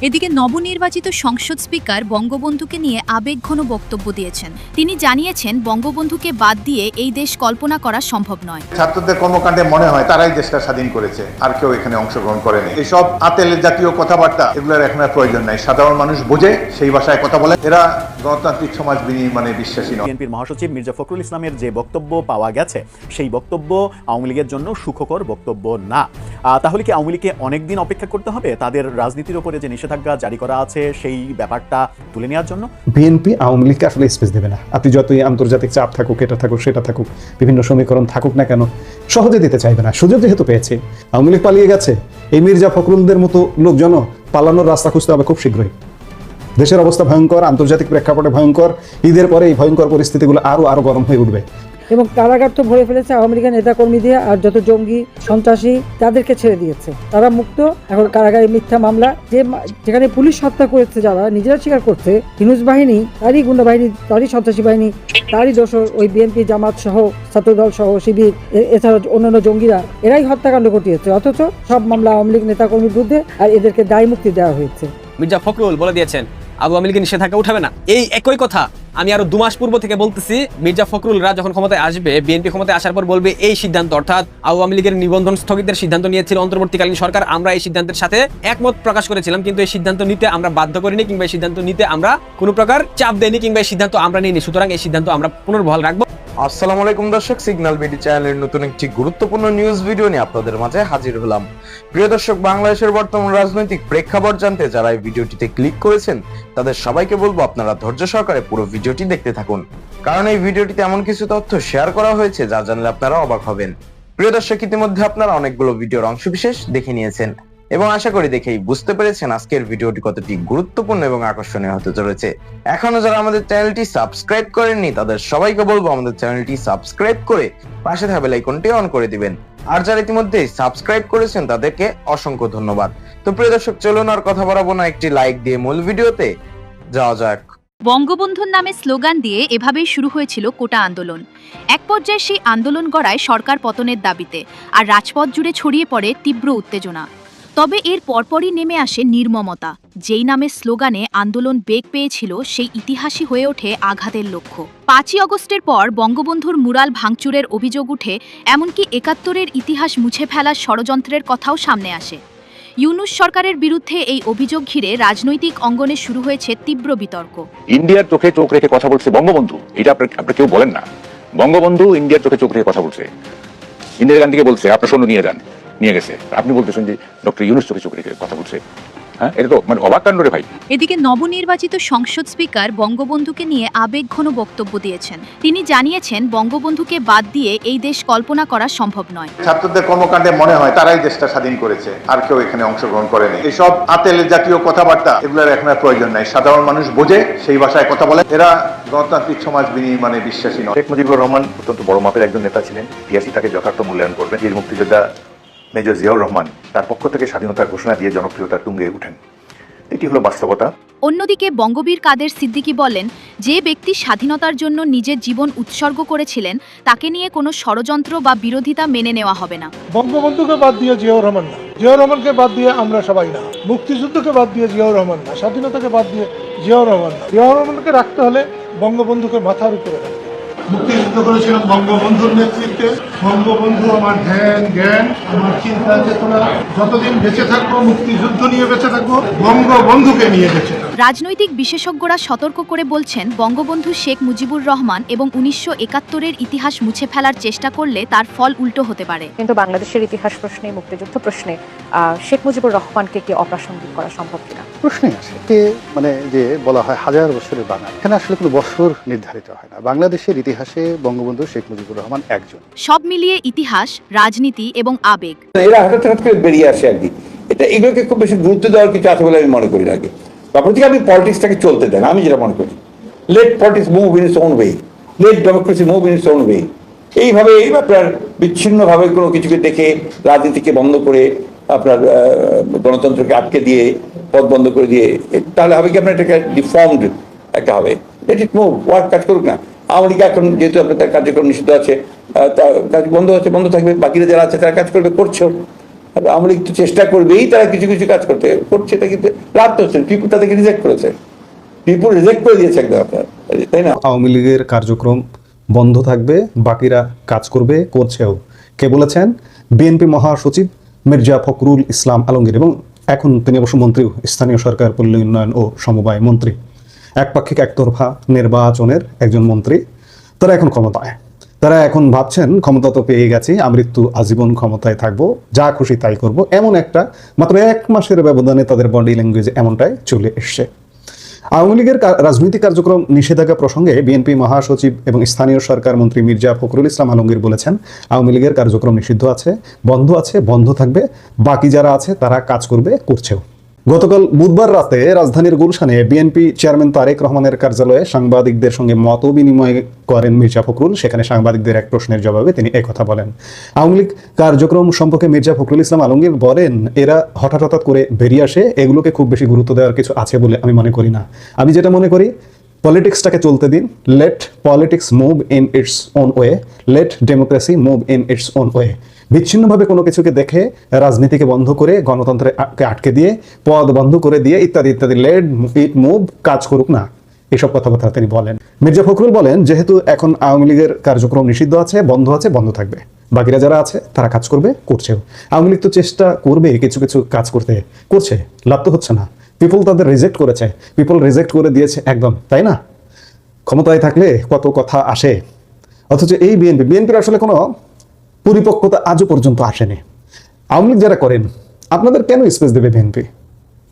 এদিকে নবনির্বাচিত সংসদ স্পিকার বঙ্গবন্ধুকে নিয়ে আবেগঘন বক্তব্য দিয়েছেন। তিনি জানিয়েছেন, বঙ্গবন্ধুকে বাদ দিয়ে এই দেশ কল্পনা করা সম্ভব নয়। ছাত্রদের কর্মকাণ্ডে মনে হয় তারাই দেশটা স্বাধীন করেছে, আর কেউ এখানে অংশগ্রহণ করেনি। এইসব আতেলের জাতীয় কথাবার্তা এগুলোর এখন আর প্রয়োজন নাই। সাধারণ মানুষ বোঝে, সেই ভাষায় কথা বলে। এরা গণতান্ত্রিক সমাজ বিনির্মাণে বিশ্বাসী নয়। বিএনপির মহাসচিব মির্জা ফখরুল ইসলামের যে বক্তব্য পাওয়া গেছে, সেই বক্তব্য আওয়ামী লীগের জন্য সুখকর বক্তব্য না। তাহলে কি আওয়ামী লীগকে অনেকদিন অপেক্ষা করতে হবে তাদের রাজনীতির উপরে যে নিষেধাজ্ঞা জারি করা আছে সেই ব্যাপারটা তুলে নেওয়ার জন্য? বিএনপি আওয়ামী লীগকে আসলে স্পেস দেবে না। আপনি যতই আন্তর্জাতিক চাপ থাকুক, এটা থাকুক সেটা থাকুক, বিভিন্ন সমীকরণ থাকুক না কেন, সহজে দিতে চাইবে না। সুযোগ যেহেতু পেয়েছে, আওয়ামী লীগ পালিয়ে গেছে, এই মির্জা ফখরুলদের মতো লোকজন পালানোর রাস্তা খুঁজতে হবে খুব শীঘ্রই। দেশের অবস্থা ভয়ঙ্কর, আন্তর্জাতিক প্রেক্ষাপটে ভয়ঙ্কর। ঈদের পরে এই ভয়ঙ্কর পরিস্থিতিগুলো আরো গরম হয়ে উঠবে। এবং কারাগার তো ভরে ফেলেছে আওয়ামী লীগের নেতাকর্মী দিয়ে, আর যত জঙ্গি সন্ত্রাসী তাদেরকে ছেড়ে দিয়েছে, তারা মুক্ত। এখন কারাগারে মিথ্যা মামলা, যেখানে পুলিশ হত্যা করেছে, যারা নিজেরা স্বীকার করছে, হিনুজ বাহিনী, তারই গুন্ডা বাহিনী, তারই সন্ত্রাসী বাহিনী, তারই দোষর ওই বিএনপি, জামাত সহ, ছাত্রদল সহ, শিবির, এছাড়া অন্যান্য জঙ্গিরা, এরাই হত্যাকাণ্ড ঘটিয়েছে। অথচ সব মামলা আওয়ামী লীগ নেতাকর্মীর বিরুদ্ধে, আর এদেরকে দায় মুক্তি দেওয়া হয়েছে। মির্জা ফখরুল বলে দিয়েছেন আওয়ামী লীগের নিষেধাজ্ঞা উঠাবে না। এই একই কথা আমি আরো 2 মাস পূর্ব থেকে বলতেছি। মির্জা ফখরুলরা যখন ক্ষমতায় আসবে, বিএনপি ক্ষমতায় আসার পর বলবে এই সিদ্ধান্ত, অর্থাৎ আওয়ামী লীগের নিবন্ধন স্থগিতের সিদ্ধান্ত নিয়েছিল অন্তর্বর্তীকালীন সরকার, আমরা এই সিদ্ধান্তের সাথে একমত প্রকাশ করেছিলাম, কিন্তু এই সিদ্ধান্ত নিতে আমরা বাধ্য করিনি, কিংবা এই সিদ্ধান্ত নিতে আমরা কোনো প্রকার চাপ দেইনি, কিংবা এই সিদ্ধান্ত আমরা নিইনি। সুতরাং এই সিদ্ধান্ত আমরা পুনর্বহাল রাখবো। আসসালামু আলাইকুম দর্শক, সিগন্যাল বিডি চ্যানেলের নতুন একটি গুরুত্বপূর্ণ নিউজ ভিডিও নিয়ে আপনাদের মাঝে হাজির হলাম। প্রিয় দর্শক, বাংলাদেশের বর্তমান রাজনৈতিক প্রেক্ষাপট জানতে যারা এই ভিডিওটিতে ক্লিক করেছেন তাদের সবাইকে বলবো আপনারা ধৈর্য সহকারে পুরো ভিডিওটি দেখতে থাকুন, কারণ এই ভিডিওটিতে এমন কিছু তথ্য শেয়ার করা হয়েছে যা জানলে আপনারা অবাক হবেন। প্রিয় দর্শক, ইতিমধ্যে আপনারা অনেকগুলো ভিডিওর অংশবিশেষ দেখে নিয়েছেন এবং আশা করি দেখেই বুঝতে পেরেছেন আজকের ভিডিওটি কতটি গুরুত্বপূর্ণ এবং আকর্ষণীয় হতে চলেছে। এখনো যারা আমাদের চ্যানেলটি সাবস্ক্রাইব করেননি তাদের সবাইকে বলবো আমাদের চ্যানেলটি সাবস্ক্রাইব করে পাশে থাকা বেল আইকনটি অন করে দিবেন, আর যারা ইতিমধ্যে সাবস্ক্রাইব করেছেন তাদেরকে অসংখ্য ধন্যবাদ। তো প্রিয় দর্শক, চলুন আর কথা বাড়াবো না, একটি লাইক দিয়ে মূল ভিডিওতে যাওয়া যাক। বঙ্গবন্ধুর নামে স্লোগান দিয়ে এভাবেই শুরু হয়েছিল কোটা আন্দোলন। এক পর্যায়ে সেই আন্দোলন গড়ায় সরকার পতনের দাবিতে, আর রাজপথ জুড়ে ছড়িয়ে পড়ে তীব্র উত্তেজনা। তবে এর পরপরই নেমে আসে নির্মমতা। যেই নামে স্লোগানে আন্দোলন বেগ পেয়েছিল, সেই ইতিহাসই হয়ে ওঠে আঘাতের লক্ষ্য। 5ই আগস্টের পর বঙ্গবন্ধুর মুরাল ভাঙচুরের অভিযোগ উঠে, এমনকি 71-এর ইতিহাস মুছে ফেলার ষড়যন্ত্রের কথাও সামনে আসে। ইউনূস সরকারের বিরুদ্ধে এই অভিযোগ ঘিরে রাজনৈতিক অঙ্গনে শুরু হয়েছে তীব্র বিতর্ক। ইন্ডিয়ার চোখে চোখ রেখে কথা বলছে বঙ্গবন্ধু, এটা আপনি কেউ বলেন না। বঙ্গবন্ধু ইন্ডিয়ার চোখে চোখ রেখে কথা বলছে। ইন্দিরা গান্ধীকে বলছে আপনার সৈন্য নিয়ে যান, নিয়ে গেছে। আপনি বলতেছেন যে ডক্টর ইউনূস চোখে চোখ রেখে কথা বলছে। হ্যাঁ, এটা তো মানে অবাক কাণ্ড রে ভাই। এদিকে নবনির্বাচিত সংসদ স্পিকার বঙ্গবন্ধুকে নিয়ে আবেগঘন বক্তব্য দিয়েছেন। তিনি জানিয়েছেন, বঙ্গবন্ধুকে বাদ দিয়ে এই দেশ কল্পনা করা সম্ভব নয়। ছাত্রদের কর্মকাণ্ডে মনে হয় তারাই দেশটা স্বাধীন করেছে, আর কেউ এখানে অংশগ্রহণ করেনি। এইসব আতেলের জাতীয় কথাবার্তা এগুলোর এখন আর প্রয়োজন নাই। সাধারণ মানুষ বোঝে, সেই ভাষায় কথা বলে। এরা গণতান্ত্রিক সমাজ বিনির্মাণে বিশ্বাসী নয়। শেখ মুজিবুর রহমান অত্যন্ত বড় মাপের একজন নেতা ছিলেন। ইতিহাসই তাকে যথার্থ মূল্যায়ন করবেন। বীর মুক্তিযোদ্ধা মেজর জিয়াউর রহমান তার পক্ষ থেকে স্বাধীনতার ঘোষণা দিয়ে জনপ্রিয়তার তুঙ্গে উঠেন। এটি হলো বাস্তবতা। অন্যদিকে বঙ্গবীর কাদের সিদ্দিকী বলেন, যে ব্যক্তি স্বাধীনতার জন্য নিজের জীবন উৎসর্গ করেছিলেন, তাকে নিয়ে কোনো ষড়যন্ত্র বা বিরোধিতা মেনে নেওয়া হবে না। বঙ্গবন্ধুকে বাদ দিয়ে জিয়াউর রহমান না, জিয়াউর রহমানকে বাদ দিয়ে আমরা সবাই না, মুক্তিযুদ্ধকে বাদ দিয়ে জিয়াউর রহমান না, স্বাধীনতাকে বাদ দিয়ে জিয়াউর রহমান না। জিয়াউর রহমানকে রাখতে হলে বঙ্গবন্ধুকে মাথার উপরে রাখতে। মুক্তিযুদ্ধ করেছিলাম বঙ্গবন্ধুর নেতৃত্বে। বঙ্গবন্ধু আমার ধ্যান, জ্ঞান, আমার চিন্তা চেতনা। যতদিন বেঁচে থাকবো মুক্তিযুদ্ধ নিয়ে বেঁচে থাকবো, বঙ্গবন্ধুকে নিয়ে বেঁচে থাকবো। রাজনৈতিক বিশেষজ্ঞরা সতর্ক করে বলছেন, বঙ্গবন্ধু শেখ মুজিবুর রহমান এবং 1971-এর ইতিহাস মুছে ফেলার চেষ্টা করলে তার ফল উল্টো হতে পারে। কিন্তু বাংলাদেশের ইতিহাস প্রশ্নে, মুক্তিযুদ্ধ প্রশ্নে শেখ মুজিবুর রহমানকে কি অপ্রাসঙ্গিক করা সম্ভব কিনা প্রশ্নই আছে। কে মানে যে বলা হয় হাজার বছরের বাঙালি, এখানে আসলে কোনো বছর নির্ধারিত হয় না। বাংলাদেশের ইতিহাসে বঙ্গবন্ধু শেখ মুজিবুর রহমান একজন। সব মিলিয়ে ইতিহাস, রাজনীতি এবং আবেগ, এরা হঠাৎ হঠাৎ করে বেরিয়ে আসে আর কি। এগুলোকে খুব বেশি গুরুত্ব দেওয়ার কিছু আছে বলে আমি মনে করি আগে। তারপর থেকে আপনি পলিটিক্সটাকে চলতে দেন, আমি যেটা মনে করি। Let politics move in its own way, let democracy move in its own way. এইভাবে আপনার বিচ্ছিন্নভাবে কোনো কিছুকে দেখে রাজনীতিকে বন্ধ করে, আপনার গণতন্ত্রকে আটকে দিয়ে, পথ বন্ধ করে দিয়ে, তাহলে হবে কি আপনার এটাকে ডিফর্মড একটা হবে। লেট ইট মুভ, ওয়ার্ক, কাজ করুক না। আওয়ামী লীগ এখন যেহেতু আপনার কার্যক্রম নিষিদ্ধ আছে, কাজ বন্ধ আছে, বন্ধ থাকবে। বাকিরা যারা আছে তারা কাজ করবে, করছেও। আর আওয়ামী লীগ তো চেষ্টা করবেই তারা কিছু কিছু কাজ করছে, এটা কিন্তু লাভ তো হচ্ছে, পিপুল তাদেরকে রিজেক্ট করেছে, পিপুল রিজেক্ট করে দিয়েছে একদম আপনার, তাই না? আওয়ামী লীগের কার্যক্রম বন্ধ থাকবে, বাকিরা কাজ করবে, করছেও। কে বলেছেন? বিএনপি মহাসচিব মির্জা ফখরুল ইসলাম আলমগীর, এবং এখন তিনি অবশ্য মন্ত্রীও, স্থানীয় সরকার, পল্লী উন্নয়ন ও সমবায় মন্ত্রী, একপাক্ষিক একতরফা নির্বাচনের একজন মন্ত্রী। তারা এখন ক্ষমতায়, তারা এখন ভাবছেন ক্ষমতা তো পেয়ে গেছি, আমৃত্যু আজীবন ক্ষমতায় থাকবো, যা খুশি তাই করব, এমন একটা মাত্র 1 মাসের ব্যবধানে তাদের বডি ল্যাঙ্গুয়েজ এমনটাই চলে এসছে। আওয়ামী লীগের রাজনৈতিক কার্যক্রম নিষেধাজ্ঞা প্রসঙ্গে বিএনপি মহাসচিব এবং স্থানীয় সরকার মন্ত্রী মির্জা ফখরুল ইসলাম আলমগীর বলেছেন, আওয়ামী লীগের কার্যক্রম নিষিদ্ধ আছে, বন্ধ থাকবে, বাকি যারা আছে তারা কাজ করবে, করছেও। গতকাল বুধবার রাতে রাজধানীর গুলশানে বিএনপি চেয়ারম্যান তারেক রহমানের কার্যালয়ে সাংবাদিকদের সঙ্গে মত বিনিময় করেন মির্জা ফখরুল। সেখানে সাংবাদিকদের এক প্রশ্নের জবাবে তিনি একথা বলেন। আওয়ামী লীগ কার্যক্রম সম্পর্কে মির্জা ফখরুল ইসলাম আলমগীর বলেন, এরা হঠাৎ করে বেরিয়ে আসে, এগুলোকে খুব বেশি গুরুত্ব দেওয়ার কিছু আছে বলে আমি মনে করি না। আমি যেটা মনে করি, পলিটিক্সটাকে চলতে দিন, let politics move in its own way, let democracy move in its own way. বিচ্ছিন্নভাবে কোনো কিছুকে দেখে রাজনীতিকে বন্ধ করে, গণতন্ত্রকে আটকে দিয়ে, পদ বন্ধ করে দিয়ে, ইত্যাদি ইত্যাদি, লেট ইট মুভ, কাজ করুক না, এসব কথাবার্তা তিনি বলেন। মির্জা ফখরুল বলেন, যেহেতু এখন আওয়ামী লীগের কার্যক্রম নিষিদ্ধ আছে, বন্ধ থাকবে, বাকিরা যারা আছে তারা কাজ করবে, করছেও। আওয়ামী লীগ তো চেষ্টা করবে কিছু কিছু কাজ করতে, করছে, লাভ তো হচ্ছে না। পিপল তাদের রিজেক্ট করেছে, পিপল রিজেক্ট করে দিয়েছে একদম, তাই না? ক্ষমতায় থাকলে কত কথা আসে, অথচ এই বিএনপির আসলে কোনো পরিপক্কতা আজও পর্যন্ত আসেনি। আওয়ামী লীগ যারা করেন, আপনাদের কেন স্পেস দেবে বিএনপি?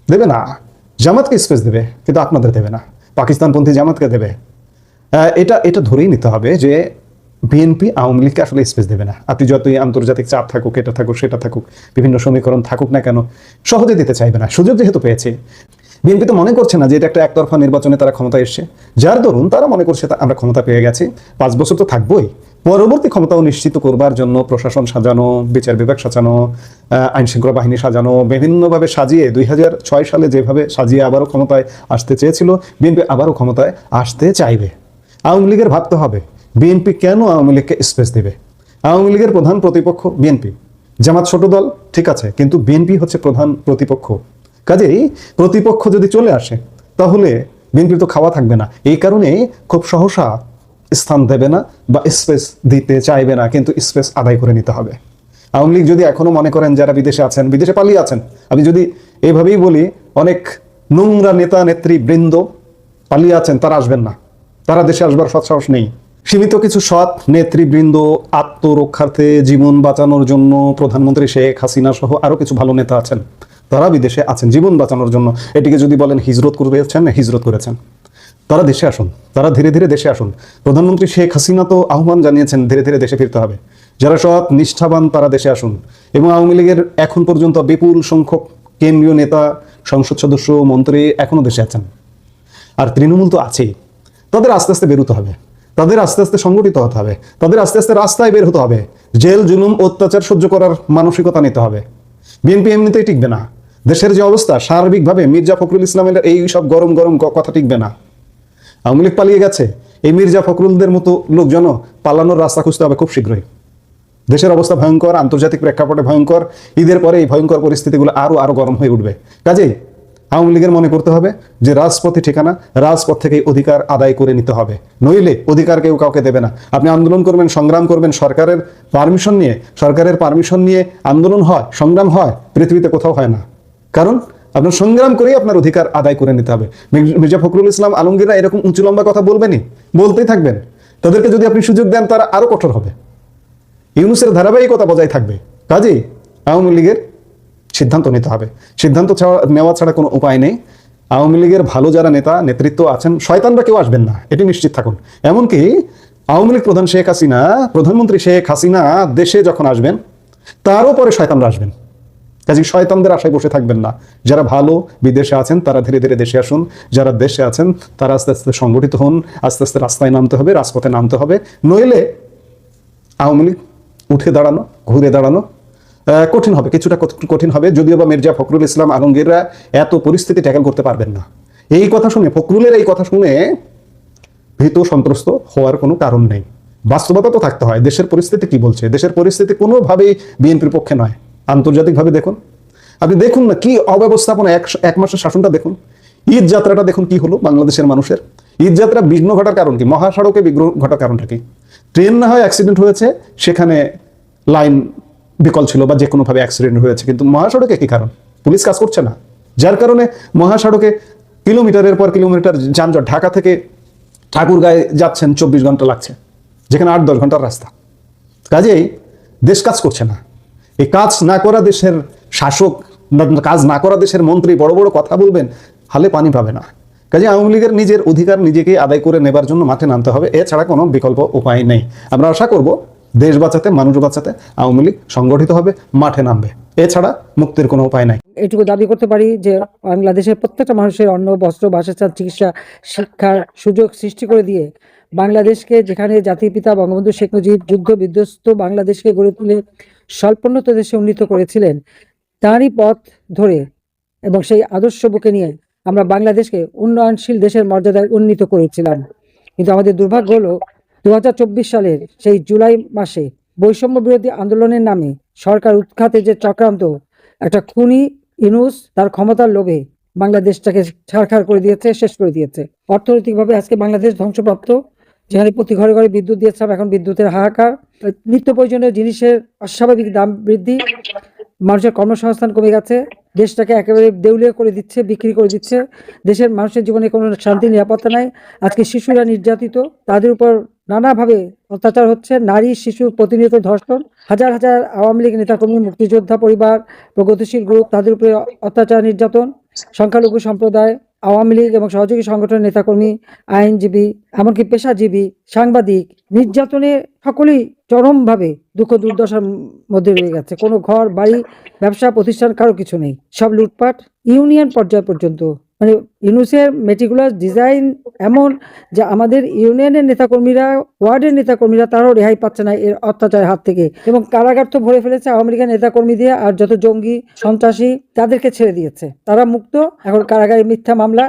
দেবে না। জামাতকে স্পেস দেবে, কিন্তু আপনাদের দেবে না, পাকিস্তানপন্থী জামাতকে দেবে। এটা ধরেই নিতে হবে যে বিএনপি আওয়ামী লীগকে আসলে স্পেস দেবে না। আপনি যতই আন্তর্জাতিক চাপ থাকুক, এটা থাকুক সেটা থাকুক, বিভিন্ন সমীকরণ থাকুক না কেন, সহজে দিতে চাইবে না। সুযোগ যেহেতু পেয়েছে, বিএনপি তো মনে করছে না যে এটা একটা একতরফা নির্বাচনে তারা ক্ষমতা এসছে, যার দরুন তারা মনে করছে আমরা ক্ষমতা পেয়ে গেছি, 5 বছর তো থাকবোই, পরবর্তী ক্ষমতাও নিশ্চিত করবার জন্য প্রশাসন সাজানো, বিচার বিভাগ সাজানো, আইন শৃঙ্খলা বাহিনী সাজানো, বিভিন্নভাবে সাজিয়ে 2006 সালে যেভাবে সাজিয়ে আবারও ক্ষমতায় আসতে চেয়েছিল, বিএনপি আবারও ক্ষমতায় আসতে চাইবে। আওয়ামী লীগের ভাবতে হবে, বিএনপি কেন আওয়ামী লীগকে স্পেস দেবে? আওয়ামী লীগের প্রধান প্রতিপক্ষ বিএনপি, জামাত ছোট দল, ঠিক আছে, কিন্তু বিএনপি হচ্ছে প্রধান প্রতিপক্ষ। কাজেই প্রতিপক্ষ যদি চলে আসে, তাহলে বিএনপির তো খাওয়া থাকবে না। এই কারণে খুব সহসা স্থান দেবে না বা স্পেস দিতে চাইবে না, কিন্তু স্পেস আদায় করে নিতে হবে। আওয়ামী লীগ যদি এখনো মনে করেন যারা বিদেশে আছেন, বিদেশে পালিয়ে আছেন, আমি যদি এভাবেই বলি, অনেক নোংরা নেতা নেতৃবৃন্দ পালিয়ে আছেন, তারা আসবেন না, তারা দেশে আসবার সৎসাহস নেই। সীমিত কিছু সৎ নেতৃবৃন্দ আত্মরক্ষার্থে, জীবন বাঁচানোর জন্য, প্রধানমন্ত্রী শেখ হাসিনা সহ আরো কিছু ভালো নেতা আছেন, তারা বিদেশে আছেন জীবন বাঁচানোর জন্য। এটিকে যদি বলেন হিজরত করেছেন, তারা দেশে আসুন, তারা ধীরে ধীরে দেশে আসুন। প্রধানমন্ত্রী শেখ হাসিনা তো আহ্বান জানিয়েছেন ধীরে ধীরে দেশে ফিরতে হবে। যারা সৎ নিষ্ঠাবান তারা দেশে আসুন। এবং আওয়ামী লীগের এখন পর্যন্ত বিপুল সংখ্যক কেন্দ্রীয় নেতা, সংসদ সদস্য, মন্ত্রী এখনো দেশে আছেন। আর তৃণমূল তো আছেই। তাদের আস্তে আস্তে বেরোতে হবে, তাদের আস্তে আস্তে সংগঠিত হতে হবে, তাদের আস্তে আস্তে রাস্তায় বের হতে হবে, জেল জুলুম অত্যাচার সহ্য করার মানসিকতা নিতে হবে। বিএনপি এমনিতেই টিকবে না। দেশের যে অবস্থা, সার্বিকভাবে মির্জা ফখরুল ইসলামের এই সব গরম কথা টিকবে না। আওয়ামী লীগ পালিয়ে গেছে, এই মির্জা ফখরুলদের মতো লোকজন পালানোর রাস্তা খুঁজতে হবে খুব শীঘ্রই। দেশের অবস্থা ভয়ঙ্কর, আন্তর্জাতিক প্রেক্ষাপটে ভয়ঙ্কর। ঈদের পরে এই ভয়ঙ্কর পরিস্থিতিগুলো আরো গরম হয়ে উঠবে। কাজেই আওয়ামী লীগের মনে করতে হবে যে রাজপথে ঠিকানা, রাজপথ থেকেই অধিকার আদায় করে নিতে হবে, নইলে অধিকার কেউ কাউকে দেবে না। আপনি আন্দোলন করবেন, সংগ্রাম করবেন সরকারের পারমিশন নিয়ে আন্দোলন হয়, সংগ্রাম হয়, পৃথিবীতে কোথাও হয় না। কারণ আপনার সংগ্রাম করেই আপনার অধিকার আদায় করে নিতে হবে। মির্জা ফখরুল ইসলাম আলমগীররা এরকম উঁচু লম্বা কথা বলতেই থাকবেন। তাদেরকে যদি আপনি সুযোগ দেন, তারা আরো কঠোর হবে। ইউনূসের ধারাবাহিকতা বজায় থাকবে। কাজেই আওয়ামী লীগের সিদ্ধান্ত নিতে হবে। সিদ্ধান্ত নেওয়া ছাড়া কোনো উপায় নেই। আওয়ামী লীগের ভালো যারা নেতা নেতৃত্ব আছেন, শয়তানরা কেউ আসবেন না, এটি নিশ্চিত থাকুন। এমনকি আওয়ামী লীগ প্রধানমন্ত্রী শেখ হাসিনা দেশে যখন আসবেন, তারও পরে শয়তানরা আসবেন। কাজে শয়তানদের আশায় বসে থাকবেন না। যারা ভালো বিদেশে আছেন তারা ধীরে ধীরে দেশে আসুন, যারা দেশে আছেন তারা আস্তে আস্তে সংগঠিত হন, আস্তে আস্তে রাস্তায় নামতে হবে, রাজপথে নামতে হবে। নইলে আওয়ামী লীগ ঘুরে দাঁড়ানো কঠিন হবে, কিছুটা কঠিন হবে। যদিও বা মির্জা ফখরুল ইসলাম আলমগীররা এত পরিস্থিতি ট্যাকেল করতে পারবেন না। ফখরুলের এই কথা শুনে ভীত সন্ত্রস্ত হওয়ার কোনো কারণ নেই। বাস্তবতা তো থাকতে হয়। দেশের পরিস্থিতি কি বলছে? দেশের পরিস্থিতি কোনোভাবেই বিএনপির পক্ষে নয়। আন্তর্জাতিকভাবে দেখুন, আপনি দেখুন না কি অব্যবস্থাপনা, এক মাসের শাসনটা দেখুন। ঈদ যাত্রাটা দেখুন কি হলো বাংলাদেশের মানুষের। ঈদ যাত্রা বিঘ্ন ঘটার কারণ কি? মহাসড়কে বিঘ্ন ঘটার কারণটা কি? ট্রেন না হয় অ্যাক্সিডেন্ট হয়েছে, সেখানে লাইন বিকল ছিল বা যে কোনোভাবে অ্যাক্সিডেন্ট হয়েছে, কিন্তু মহাসড়কে কি কারণ? পুলিশ কাজ করছে না, যার কারণে মহাসড়কে কিলোমিটারের পর কিলোমিটার যানজট। ঢাকা থেকে ঠাকুরগাঁয়ে যাচ্ছেন 24 ঘন্টা লাগছে, যেখানে 8-10 ঘন্টার রাস্তা। কাজেই দেশ কাজ করছে না। এই কাজ না করা দেশের শাসক, কাজ না করা দেশের মন্ত্রী বড় বড় কথা বলবেন, হালে পানি পাবে না। কাজে আওয়ামী লীগের নিজের অধিকার নিজেকে আদায় করে নেবার জন্য মাঠে নামতে হবে, এছাড়া কোনো বিকল্প উপায় নেই। আমরা আশা করব দেশ বাঁচাতে, মানুষ বাঁচাতে আওয়ামী লীগ সংগঠিত হবে, মাঠে নামবে, এছাড়া মুক্তির কোনো উপায় নাই। এটুকু দাবি করতে পারি যে বাংলাদেশের প্রত্যেকটা মানুষের অন্ন, বস্ত্র, বাসস্থান, চিকিৎসা, শিক্ষার সুযোগ সৃষ্টি করে দিয়ে বাংলাদেশকে, যেখানে জাতির পিতা বঙ্গবন্ধু শেখ মুজিব যুদ্ধ বিধ্বস্ত বাংলাদেশকে গড়ে তুলে স্বল্পোন্নত দেশে উন্নীত করেছিলেন, তারই পথ ধরে এবং সেই আদর্শ বুকে নিয়ে আমরা বাংলাদেশকে উন্নয়নশীল দেশের মর্যাদায় উন্নীত করেছিলাম। কিন্তু আমাদের দুর্ভাগ্য হলো 2024 সালের সেই জুলাই মাসে বৈষম্য বিরোধী আন্দোলনের নামে সরকার উৎখাতে যে চক্রান্ত, একটা খুনি ইউনূস তার ক্ষমতার লোভে বাংলাদেশটাকে ছারখার করে দিয়েছে, শেষ করে দিয়েছে। অর্থনৈতিকভাবে আজকে বাংলাদেশ ধ্বংসপ্রাপ্ত, যেখানে প্রতি ঘরে ঘরে বিদ্যুৎ দিয়েছিলাম, এখন বিদ্যুতের হাহাকার, নিত্য প্রয়োজনীয় জিনিসের অস্বাভাবিক দাম বৃদ্ধি, মানুষের কর্মসংস্থান কমে গেছে, দেশটাকে একেবারে দেউলিয়া করে দিচ্ছে, বিক্রি করে দিচ্ছে। দেশের মানুষের জীবনে কোনো শান্তি, নিরাপত্তা নাই। আজকে শিশুরা নির্যাতিত, তাদের উপর নানাভাবে অত্যাচার হচ্ছে, নারী শিশু প্রতিনিয়ত ধর্ষণ, হাজার হাজার আওয়ামী লীগ নেতাকর্মী, মুক্তিযোদ্ধা পরিবার, প্রগতিশীল গ্রুপ, তাদের উপরে অত্যাচার, নির্যাতন, সংখ্যালঘু সম্প্রদায়, আওয়ামী লীগ এবং সহযোগী সংগঠনের নেতাকর্মী, আইনজীবী, এমনকি পেশাজীবী, সাংবাদিক, নির্যাতনে সকলেই চরমভাবে দুঃখ দুর্দশার মধ্যে রয়ে গেছে। কোনো ঘর বাড়ি, ব্যবসা প্রতিষ্ঠান কারো কিছু নেই, সব লুটপাট, ইউনিয়ন পর্যায় পর্যন্ত। মানে ইউনূসের মেটিকুলাস ডিজাইন এমন যে আমাদের ইউনিয়নের নেতাকর্মীরা, ওয়ার্ডের নেতাকর্মীরা, তারাও রেহাই পাচ্ছে না এর অত্যাচারের হাত থেকে। এবং কারাগার তো ভরে ফেলেছে আওয়ামী লীগের নেতাকর্মী দিয়ে, আর যত জঙ্গি সন্ত্রাসী তাদেরকে ছেড়ে দিয়েছে, তারা মুক্ত। এখন কারাগারে মিথ্যা মামলা,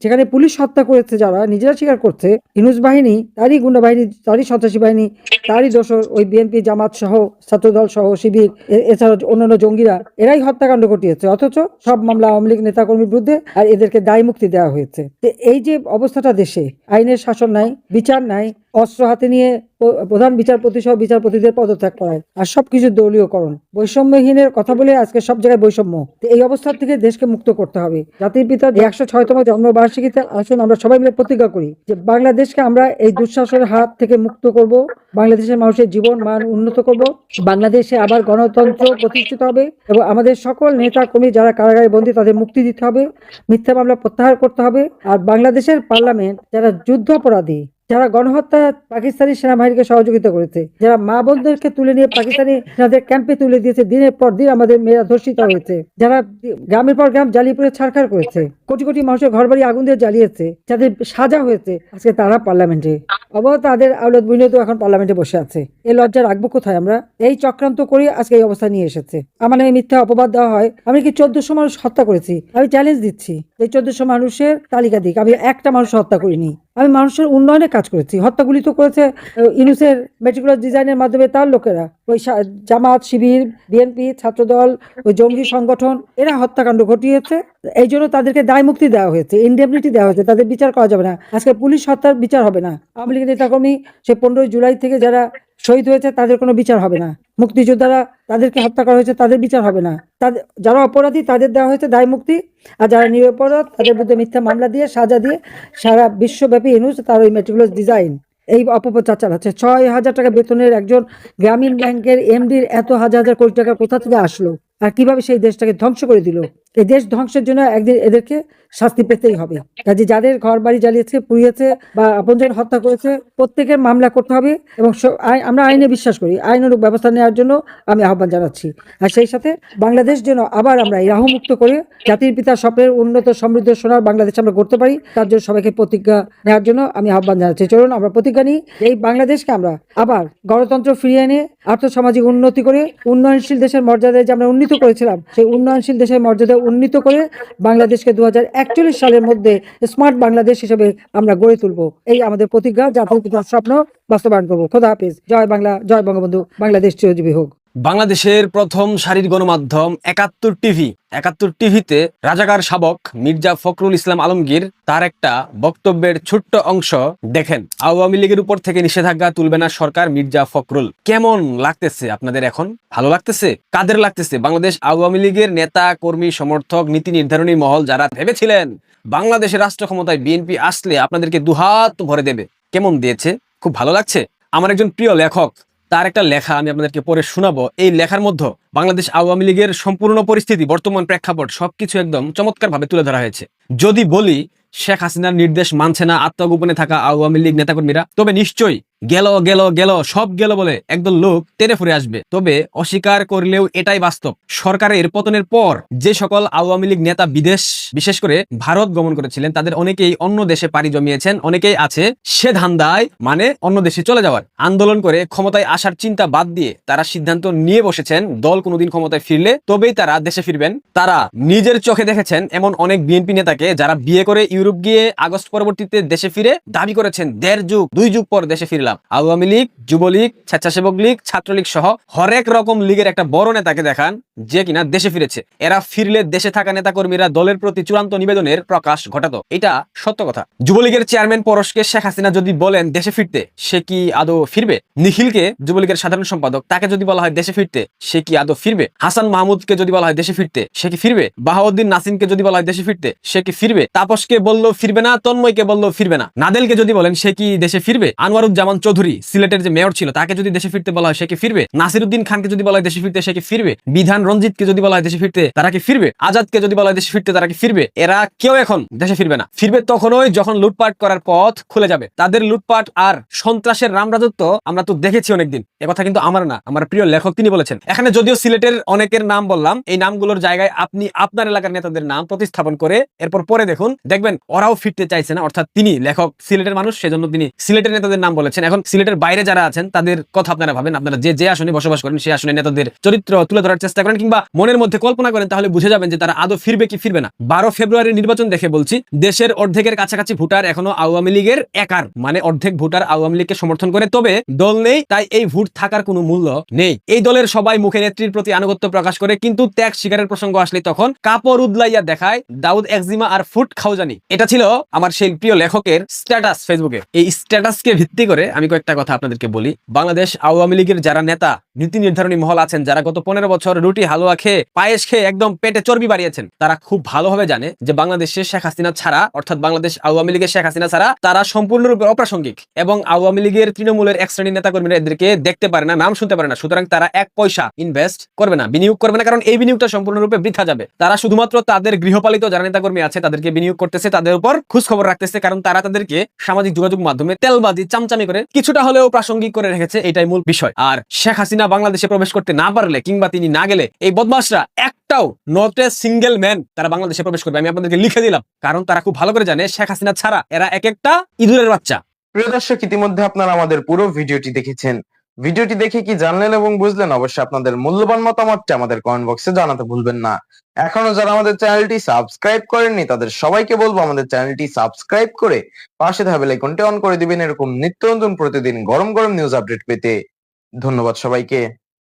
যেখানে পুলিশ হত্যা করেছে, যারা নিজেরা স্বীকার করছে, ইউনূস বাহিনী, তারই গুন্ডা বাহিনী, তারই সন্ত্রাসী বাহিনী, তারই দোষর ওই বিএনপি, জামাত সহ, ছাত্রদল সহ, শিবির, এছাড়া অন্যান্য জঙ্গিরা, এরাই হত্যাকাণ্ড ঘটিয়েছে। অথচ সব মামলা আওয়ামী লীগ নেতাকর্মীর বিরুদ্ধে, আর এদেরকে দায় মুক্তি দেওয়া হয়েছে। এই যে অবস্থাটা দেশে, আইনের শাসন নাই, বিচার নাই, অস্ত্র হাতে নিয়ে প্রধান বিচারপতি সহ বিচারপতিদের পদত্যাগ করায়, আর সবকিছু দলীয়করণ, বৈষম্যহীনের কথা বলে আজকে সব জায়গায় বৈষম্য। এই অবস্থা থেকে দেশকে মুক্ত করতে হবে। জাতির পিতার 106তম জন্মবার্ষিকীতে আসুন আমরা সবাই মিলে প্রতিজ্ঞা করি যে বাংলাদেশকে আমরা এই দুঃশাসনের হাত থেকে মুক্ত করব, বাংলাদেশের মানুষের জীবন মান উন্নত করব, বাংলাদেশে আবার গণতন্ত্র প্রতিষ্ঠিত হবে এবং আমাদের সকল নেতা কর্মী যারা কারাগারে বন্দী তাদের মুক্তি দিতে হবে, মিথ্যা মামলা প্রত্যাহার করতে হবে। আর বাংলাদেশের পার্লামেন্ট যারা যুদ্ধাপরাধী, যারা গণহত্যা পাকিস্তানি সেনাবাহিনীকে সহযোগিতা করেছে, যারা মা বোনদেরকে তুলে নিয়ে পাকিস্তানি সেনাদের ক্যাম্পে তুলে দিয়েছে, দিনের পর দিন আমাদের মেয়েরা ধর্ষিত হয়েছে, যারা গ্রামের পর গ্রাম জ্বালিয়ে পুড়ে ছারখার করেছে, কোটি কোটি মানুষের ঘরবাড়ি আগুন দিয়ে জ্বালিয়েছে, যাদের সাজা হয়েছে, আজকে তারা পার্লামেন্টে, অবশ্য তাদের আওলাদ বুঝলে তো এখন পার্লামেন্টে বসে আছে। এই লজ্জা রাখবো কোথায় আমরা? এই চক্রান্ত করে আজকে এই অবস্থা নিয়ে এসেছে। আমার নামে মিথ্যা অপবাদ দেওয়া হয়, আমি কি 1400 মানুষ হত্যা করেছি? আমি চ্যালেঞ্জ দিচ্ছি, এই 1400 মানুষের তালিকা দিক। আমি একটা মানুষ হত্যা করিনি, আমি মানুষের উন্নয়নে কাজ করেছি। হত্যাগুলি তো করেছে ইউনূসের মেটিকুলাস ডিজাইনের মাধ্যমে তার লোকেরা, ওই জামাত, শিবির, বিএনপি, ছাত্রদল, ওই জঙ্গি সংগঠন, এরা হত্যাকাণ্ড ঘটিয়েছে। এই জন্য তাদেরকে দায় মুক্তি দেওয়া হয়েছে, ইনডেমনিটি দেওয়া হয়েছে, তাদের বিচার করা যাবে না। আজকে পুলিশ হত্যার বিচার হবে না, আওয়ামী লীগের নেতাকর্মী সে 15 জুলাই থেকে যারা শহীদ হয়েছে তাদের কোনো বিচার হবে না, মুক্তিযোদ্ধারা তাদেরকে হত্যা করা হয়েছে তাদের বিচার হবে না, তাদের যারা অপরাধী তাদের দেওয়া হয়েছে দায় মুক্তি, আর যারা নিরপরাধ তাদের বিরুদ্ধে মিথ্যা মামলা দিয়ে, সাজা দিয়ে সারা বিশ্বব্যাপী ইউনূস তার ওই মেটিকুলাস ডিজাইন এই অপপ্রচার চালাচ্ছে। 6000 টাকা বেতনের একজন গ্রামীণ ব্যাংকের এমডির এত হাজার হাজার কোটি টাকা কোথা থেকে আসলো, আর কিভাবে সেই দেশটাকে ধ্বংস করে দিল? এই দেশ ধ্বংসের জন্য একদিন এদেরকে শাস্তি পেতেই হবে। কাজে যাদের ঘর বাড়ি জ্বালিয়েছে, পুড়িয়েছে বা আপনজন হত্যা করেছে, প্রত্যেকের মামলা করতে হবে। এবং আমরা আইনে বিশ্বাস করি, আইনানুগ ব্যবস্থা নেওয়ার জন্য আমি আহ্বান জানাচ্ছি। আর সেই সাথে বাংলাদেশ যেন আবার আমরা এই রাহুমুক্ত করে জাতির পিতার স্বপ্নের উন্নত সমৃদ্ধ সোনার বাংলাদেশ আমরা করতে পারি, তার জন্য সবাইকে প্রতিজ্ঞা নেওয়ার জন্য আমি আহ্বান জানাচ্ছি। চলুন আমরা প্রতিজ্ঞা নিই, এই বাংলাদেশকে আমরা আবার গণতন্ত্র ফিরিয়ে এনে আর্থসামাজিক উন্নতি করে উন্নয়নশীল দেশের মর্যাদায় যে আমরা উন্নীত করেছিলাম, সেই উন্নয়নশীল দেশের মর্যাদা উন্নীত করে বাংলাদেশকে 2041 সালের মধ্যে স্মার্ট বাংলাদেশ হিসেবে আমরা গড়ে তুলবো। এই আমাদের প্রতিজ্ঞা, জাতির পিতার স্বপ্ন বাস্তবায়ন করবো। খোদা হাফেজ। জয় বাংলা, জয় বঙ্গবন্ধু, বাংলাদেশ চিরজীবী হোক। বাংলাদেশের প্রথম সারির গণমাধ্যম ৭১ টিভি, ৭১ টিভিতে রাজাকার শাবক মির্জা ফখরুল ইসলাম আলমগীর তার একটা বক্তব্যের ছোট্ট অংশ দেখেন। আওয়ামী লীগের উপর থেকে নিষেধাজ্ঞা তুলবে না সরকার, মির্জা ফখরুল। কেমন লাগতেছে আপনাদের এখন? ভালো লাগতেছে? কাদের লাগতেছে? বাংলাদেশ আওয়ামী লীগের নেতা কর্মী সমর্থক নীতি নির্ধারণী মহল যারা ভেবেছিলেন বাংলাদেশের রাষ্ট্র ক্ষমতায় বিএনপি আসলে আপনাদেরকে দুহাত ভরে দেবে, কেমন দিয়েছে? খুব ভালো লাগছে। আমার একজন প্রিয় লেখক, তার একটা লেখা আমি আপনাদেরকে পড়ে শোনাবো। এই লেখার মধ্যে বাংলাদেশ আওয়ামী লীগের সম্পূর্ণ পরিস্থিতি, বর্তমান প্রেক্ষাপট সবকিছু একদম চমৎকার ভাবে তুলে ধরা হয়েছে। যদি বলি শেখ হাসিনার নির্দেশ মানছে না আত্মগোপনে থাকা আওয়ামী লীগ নেতাকর্মীরা, তবে নিশ্চয়ই গেল গেল গেল সব গেল বলে একদল লোক টেনে ফুরে আসবে। তবে অস্বীকার করলেও এটাই বাস্তব, সরকারের পতনের পর যে সকল আওয়ামী লীগ নেতা বিদেশ বিশেষ করে ভারত গমন করেছিলেন তাদের অনেকেই অন্য দেশে পাড়ি জমিয়েছেন। অনেকেই আছে সে ধান্দায়, মানে অন্য দেশে চলে যাওয়ার। আন্দোলন করে ক্ষমতায় আসার চিন্তা বাদ দিয়ে তারা সিদ্ধান্ত নিয়ে বসেছেন দল কোনোদিন ক্ষমতায় ফিরলে তবেই তারা দেশে ফিরবেন। তারা নিজের চোখে দেখেছেন এমন অনেক বিএনপি নেতাকে যারা বিয়ে করে ইউরোপ গিয়ে আগস্ট পরবর্তীতে দেশে ফিরে দাবি করেছেন ১.৫ যুগ ২ যুগ পর দেশে ফিরলাম। আওয়ামী লীগ, যুবলীগ, স্বেচ্ছাসেবক লীগ, ছাত্রলীগ সহ হরেক রকম লীগের একটা বড় নেতাকে দেখান যে কিনা দেশে ফিরেছে। এরা ফিরলে দেশে থাকা নেতা কর্মীরা দলের প্রতি চূড়ান্ত নিবেদনের প্রকাশ ঘটাতো, এটা সত্য কথা। যুবলীগের চেয়ারম্যান পরশকে শেখ হাসিনা যদি বলেন দেশে ফিরতে, সে কি আদৌ ফিরবে? নিখিলকে, যুবলীগের সাধারণ সম্পাদক, তাকে যদি বলা হয় দেশে ফিরতে, সে কি আদৌ ফিরবে? হাসান মাহমুদকে যদি বলা হয় দেশে ফিরতে, সে কি ফিরবে? বাহাউদ্দিন নাসিমকে যদি বলা হয় দেশে ফিরতে, সে কি ফিরবে? তাপসকে বললো ফিরবে না, তন্ময়কে বললো ফিরবে না। নাদেলকে যদি বলেন সে কি দেশে ফিরবে? আনোয়ারুজ্জামান চৌধুরী সিলেটের যে মেয়র ছিল তাকে যদি দেশে ফিরতে বলা হয় সে কি ফিরবে? নাসিরউদ্দিন খানকে যদি বলা হয় দেশে ফিরতে, সে কি ফিরবে? বিধান রঞ্জিতকে যদি বলা হয় দেশে ফিরতে, তারা কি ফিরবে? আজাদকে যদি বলা হয় দেশে ফিরতে, তারা কি ফিরবে? এরা কেউ এখন দেশে ফিরবে না। ফিরবে তখনই যখন লুটপাট করার পথ খুলে যাবে। তাদের লুটপাট আর সন্ত্রাসের রামরাজত্ব আমরা তো দেখেছি অনেকদিন। একথা কিন্তু আমার না, আমার প্রিয় লেখক তিনি বলেছেন। এখানে যদিও সিলেটের অনেকের নাম বললাম, এই নামগুলোর জায়গায় আপনি আপনার এলাকার নেতাদের নাম প্রতিস্থাপন করে এরপর পরে দেখবেন ওরাও ফিরতে চাইছে না। অর্থাৎ তিনি লেখক সিলেটের মানুষ, সেজন্য তিনি সিলেটের নেতাদের নাম বলেছেন। এখন সিলেটের বাইরে যারা আছেন তাদের কথা আপনারা ভাবেন, আপনারা যে আসনে বসবাস করেন সেই আসনে নেতাদের চরিত্র তুলে ধরার চেষ্টা করেন কিংবা মনের মধ্যে কল্পনা করেন, তাহলে বুঝে যাবেন যে তারা আদৌ ফিরবে কি ফিরবে না। ১২ ফেব্রুয়ারির নির্বাচন দেখে বলছি, দেশের অর্ধেকের কাছাকাছি ভোটার এখনো আওয়ামী লীগের একার, মানে অর্ধেক ভোটার আওয়ামী লীগকে সমর্থন করে। তবে দল নেই, তাই এই ভোট থাকার কোনো মূল্য নেই। এই দলের সবাই মুখে নেত্রীর প্রতি আনুগত্য প্রকাশ করে, কিন্তু ত্যাগ শিকারের প্রসঙ্গ আসলে তখন কাপড় উদলাইয়া দেখায় দাউদ একজিমা আর ফুট খাওজানি। এটা ছিল আমার সেই প্রিয় লেখকের স্ট্যাটাস ফেসবুকে। এই স্ট্যাটাসকে ভিত্তি করে আমি কয়েকটা কথা আপনাদেরকে বলি। বাংলাদেশ আওয়ামী লীগের যারা নেতা, নীতি নির্ধারণী মহল আছেন, যারা গত 15 বছর রুটি হালুয়া খেয়ে পায়েস খেয়ে একদম পেটে চর্বি বাড়িয়েছেন, তারা খুব ভালোভাবে জানে যে বাংলাদেশে শেখ হাসিনা ছাড়া, অর্থাৎ বাংলাদেশ আওয়ামী লীগের শেখ হাসিনা ছাড়া তারা সম্পূর্ণরূপে অপ্রাসঙ্গিক। এবং আওয়ামী লীগের তৃণমূলের এক শ্রেণীর নেতা কর্মীরা এদেরকে দেখতে পারে না, নাম শুনতে পারে না। সুতরাং তারা 1 পয়সা ইনভেস্ট করবে না, বিনিয়োগ করবে না, কারণ এই বিনিয়োগটা সম্পূর্ণরূপে বৃথা যাবে। তারা শুধুমাত্র তাদের গৃহপালিত যারা নেতা কর্মী আছে তাদেরকে বিনিয়োগ করতেছে, তাদের উপর খোঁজ খবর রাখতেছে, কারণ তারা তাদেরকে সামাজিক যোগাযোগ মাধ্যমে তেলবাজি চামচামি করে কিছুটা হলেও প্রাসঙ্গিক করে রেখেছে, এটাই মূল বিষয়। আর শেখ হাসিনা বাংলাদেশে প্রবেশ করতে না পারলে কিংবা তিনি না গেলে এই বদমাশরা একটাও, নট এ সিঙ্গেল ম্যান, তারা বাংলাদেশে প্রবেশ করবে। আমি আপনাদেরকে লিখে দিলাম, কারণ তারা খুব ভালো করে জানে শেখ হাসিনা ছাড়া এরা এক একটা ইঁদুরের বাচ্চা। প্রিয় দর্শক, ইতিমধ্যে আপনারা আমাদের পুরো ভিডিওটি দেখেছেন। ভিডিওটি দেখে কি জানলেন এবং বুঝলেন? অবশ্যই আপনাদের মূল্যবান মতামতটি আমাদের কমেন্ট বক্সে জানাতে ভুলবেন না। এখনো যারা আমাদের চ্যানেলটি সাবস্ক্রাইব করেননি তাদের সবাইকে বলবো আমাদের চ্যানেলটি সাবস্ক্রাইব করে পাশে থাকা বেল আইকনটি অন করে দিবেন, এরকম নিত্য নতুন প্রতিদিন গরম গরম নিউজ আপডেট পেতে। ধন্যবাদ সবাইকে।